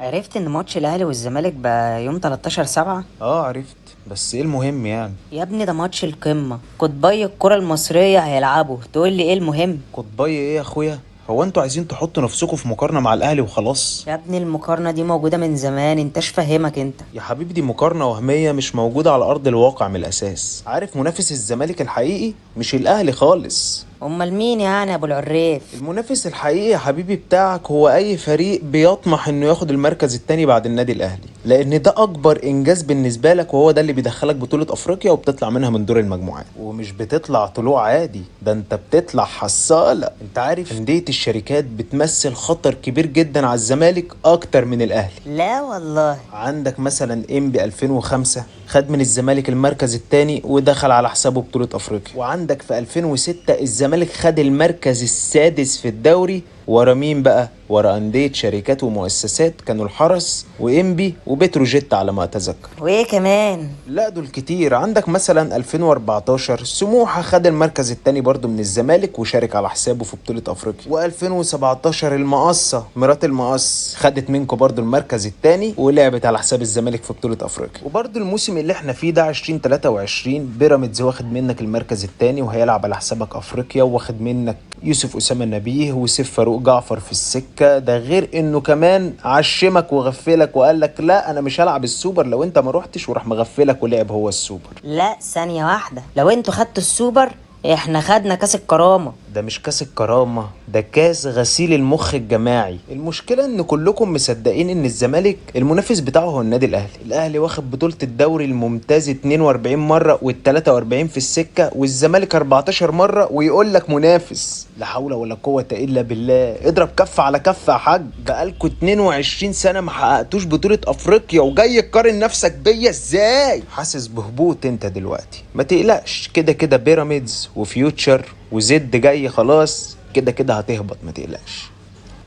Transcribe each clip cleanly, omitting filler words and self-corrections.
عرفت ان ماتش الاهلي والزمالك بقى يوم 13/7؟ عرفت. بس ايه المهم يعني؟ يا ابني ده ماتش القمة، قطبي الكرة المصرية هيلعبوا، تقول لي ايه المهم؟ قطبي ايه يا اخويا؟ هو انتوا عايزين تحطوا نفسكم في مقارنة مع الاهلي وخلاص؟ يا ابني المقارنة دي موجودة من زمان، انتش فاهمك انت. يا حبيبي دي مقارنة وهمية مش موجودة على ارض الواقع من الاساس. عارف منافس الزمالك الحقيقي مش الاهلي خالص. امال مين يعني ابو العريف؟ المنافس الحقيقي يا حبيبي بتاعك هو اي فريق بيطمح انه ياخد المركز التاني بعد النادي الاهلي، لان ده اكبر انجاز بالنسبه لك، وهو ده اللي بيدخلك بطوله افريقيا وبتطلع منها من دور المجموعات. ومش بتطلع طلوع عادي، ده انت بتطلع حصاله. انت عارف انديه الشركات بتمثل خطر كبير جدا على الزمالك اكتر من الاهلي. لا والله. عندك مثلا انبي 2005 خد من الزمالك المركز الثاني ودخل على حسابه بطولة افريقيا. وعندك في 2006 الزمالك خد المركز السادس في الدوري، ورا مين بقى؟ ورا أندية شركات ومؤسسات كانوا الحرس وإنبي وبتروجيت على ما أتذكر. وايه كمان؟ لا دول كتير. عندك مثلا 2014 سموحة خد المركز التاني برضو من الزمالك وشارك على حسابه في بطولة أفريقيا. و2017 المقصة مرات المقص خدت منكم برضو المركز التاني ولعبت على حساب الزمالك في بطولة أفريقيا. وبرضو الموسم اللي احنا فيه ده 2023 بيراميدز واخد منك المركز التاني وهيلعب على حسابك أفريقيا، واخد منك يوسف أسامة نبيه وسيف فاروق جعفر في السكة. ده غير انه كمان عشمك وغفلك وقال لك لا انا مش هلعب السوبر لو انت ما روحتش، وراح مغفلك ولعب هو السوبر. لا ثانية واحدة، لو انتوا خدتوا السوبر احنا خدنا كاس الكرامة. ده مش كاس الكرامة، ده كاس غسيل المخ الجماعي. المشكلة ان كلكم مصدقين ان الزمالك المنافس بتاعه هو النادي الاهلي. الاهلي واخد بطولة الدوري الممتاز 42 مرة وال43 في السكة، والزمالك 14 مرة ويقول لك منافس. لا حول ولا قوة الا بالله. اضرب كف على كف يا حاج. بقالكوا 22 سنة ما حققتوش بطولة افريقيا وجاي تقارن نفسك بيا ازاي؟ حاسس بهبوط انت دلوقتي. ما تقلقش، كده كده بيراميدز وفيوتشر وزد جاي خلاص، كده كده هتهبط ما تقلقش،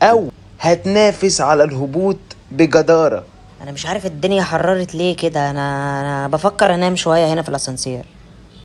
او هتنافس على الهبوط بجدارة. انا مش عارف الدنيا حررت ليه كده، انا بفكر انام شوية هنا في الاسانسير.